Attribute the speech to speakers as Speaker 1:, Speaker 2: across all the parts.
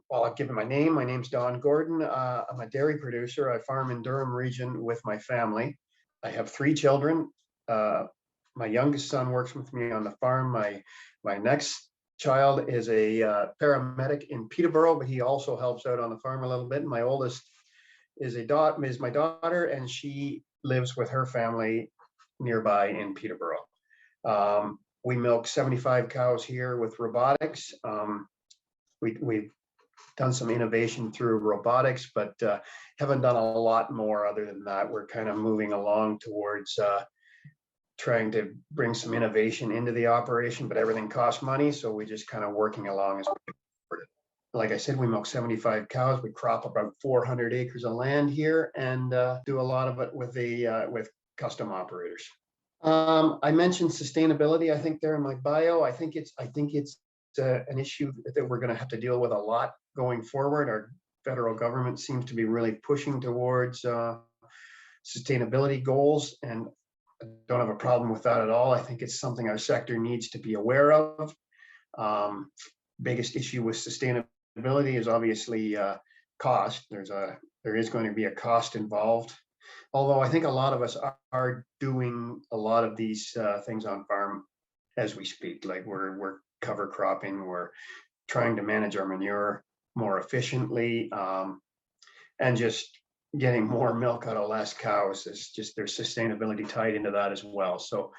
Speaker 1: Well, I've given my name. My name's Don Gordon. I'm a dairy producer. I farm in Durham region with my family. I have three children. My youngest son works with me on the farm. My next child is a paramedic in Peterborough, but he also helps out on the farm a little bit. And my oldest is my daughter, and she lives with her family nearby in Peterborough. We milk 75 cows here with robotics. We've done some innovation through robotics, but haven't done a lot more other than that. We're kind of moving along towards trying to bring some innovation into the operation, but everything costs money. So we're just kind of working along as we go. Like I said, we milk 75 cows. We crop about 400 acres of land here and do a lot of it with custom operators. I mentioned sustainability, I think there in my bio. I think it's an issue that we're going to have to deal with a lot going forward. Our federal government seems to be really pushing towards sustainability goals, and I don't have a problem with that at all. I think it's something our sector needs to be aware of. Biggest issue with sustainability is obviously cost. There is going to be a cost involved. Although I think a lot of us are doing a lot of these things on farm as we speak. Like we're cover cropping, we're trying to manage our manure more efficiently, and just getting more milk out of less cows. There's sustainability tied into that as well. So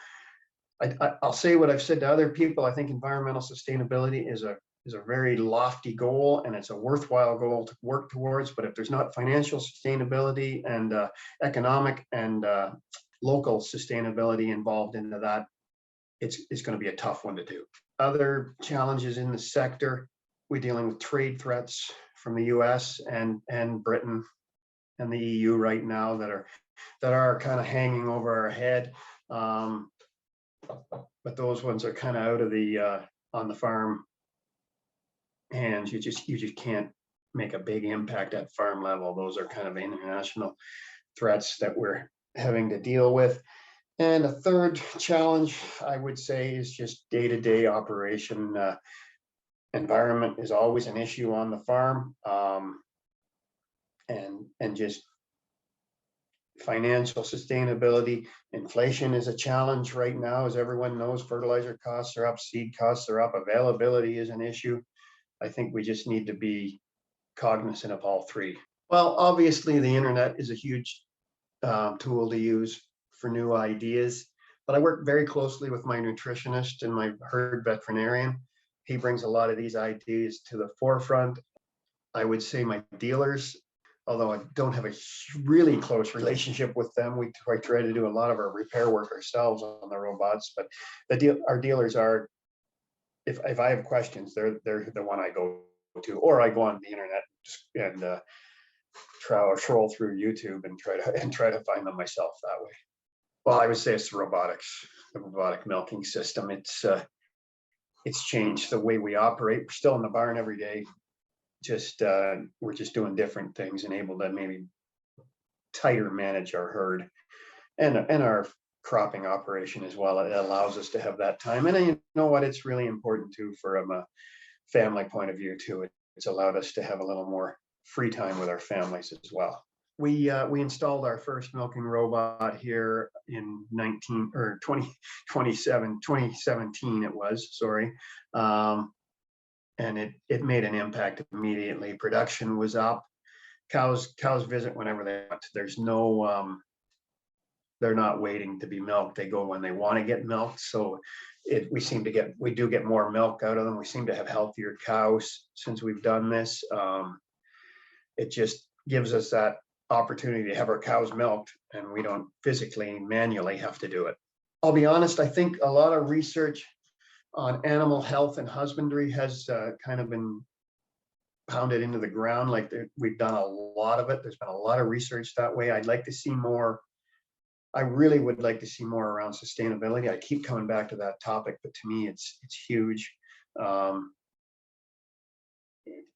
Speaker 1: I'll say what I've said to other people. I think environmental sustainability is a very lofty goal, and it's a worthwhile goal to work towards. But if there's not financial sustainability and economic and local sustainability involved into that, it's going to be a tough one to do. Other challenges in the sector, we're dealing with trade threats from the US and Britain and the EU right now that are kind of hanging over our head. But those ones are kind of out of the on the farm hands. You just can't make a big impact at farm level. Those are kind of international threats that we're having to deal with. And a third challenge, I would say, is just day-to-day operation. Environment is always an issue on the farm, and just financial sustainability. Inflation is a challenge right now, as everyone knows. Fertilizer costs are up, seed costs are up, availability is an issue. I think we just need to be cognizant of all three. Well, obviously, the internet is a huge tool to use for new ideas, but I work very closely with my nutritionist and my herd veterinarian. He brings a lot of these ideas to the forefront. I would say my dealers, although I don't have a really close relationship with them, we try to do a lot of our repair work ourselves on the robots, but our dealers are, if I have questions, they're the one I go to, or I go on the internet and troll through YouTube and try to find them myself that way. Well, I would say it's the robotic milking system. It's changed the way we operate. We're still in the barn every day. We're just doing different things and able to maybe tighter manage our herd and our cropping operation as well. It allows us to have that time. And you know what? It's really important too, from a family point of view too. It's allowed us to have a little more free time with our families as well. We installed our first milking robot here in 2017 it was, sorry. And it made an impact immediately. Production was up. Cows visit whenever they want. There's no, they're not waiting to be milked. They go when they want to get milked. So we do get more milk out of them. We seem to have healthier cows since we've done this. It just gives us that opportunity to have our cows milked, and we don't physically manually have to do it. I'll be honest, I think a lot of research on animal health and husbandry has kind of been pounded into the ground. Like we've done a lot of it. There's been a lot of research that way. I'd like to see more. I really would like to see more around sustainability. I keep coming back to that topic, but to me, it's huge.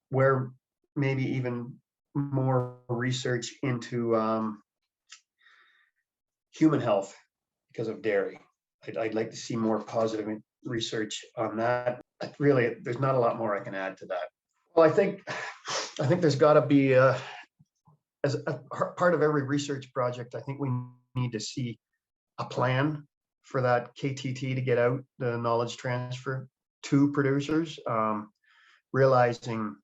Speaker 1: Where maybe even more research into human health because of dairy. I'd like to see more positive research on that. Really, there's not a lot more I can add to that. Well, I think there's got to be as a part of every research project. I think we need to see a plan for that KTT to get out the knowledge transfer to producers, realizing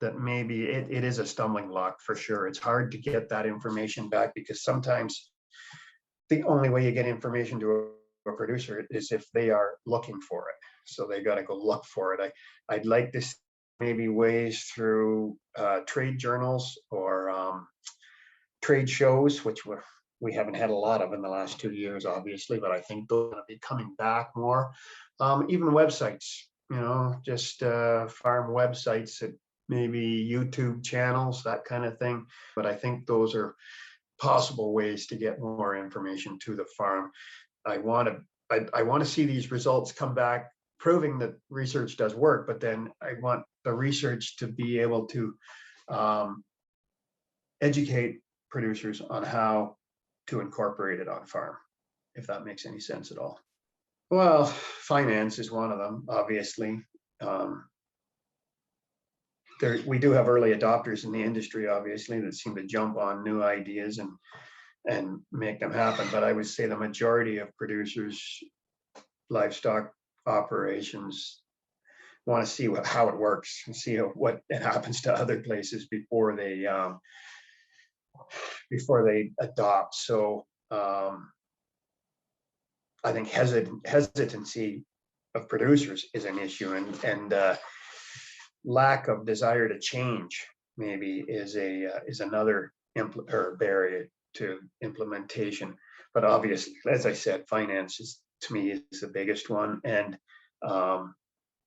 Speaker 1: that maybe it is a stumbling block for sure. It's hard to get that information back because sometimes the only way you get information to a producer is if they are looking for it. So they got to go look for it. I'd like to see maybe ways through trade journals or trade shows, which we haven't had a lot of in the last 2 years, obviously, but I think they're going to be coming back more. Even websites, just farm websites, that maybe YouTube channels, that kind of thing. But I think those are possible ways to get more information to the farm. I want to see these results come back proving that research does work, but then I want the research to be able to educate producers on how to incorporate it on farm, if that makes any sense at all. Well, finance is one of them, obviously. We do have early adopters in the industry, obviously, that seem to jump on new ideas and make them happen. But I would say the majority of producers, livestock operations, want to see how it works and see what it happens to other places before they adopt. So I think hesitancy of producers is an issue, and lack of desire to change maybe is another barrier to implementation. But obviously, as I said, finance to me is the biggest one, and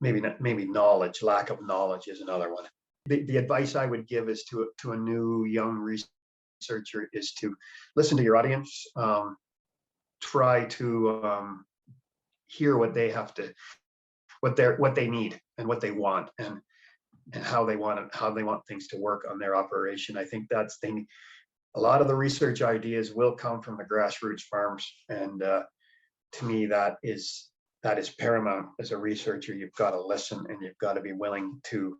Speaker 1: maybe knowledge, lack of knowledge is another one. The advice I would give is to a new young researcher is to listen to your audience, try to hear what they have to, what they need and what they want, and how they want things to work on their operation. I think that's a lot of the research ideas will come from the grassroots farms, and to me that is paramount. As a researcher, you've got to listen and you've got to be willing to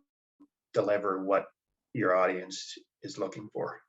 Speaker 1: deliver what your audience is looking for.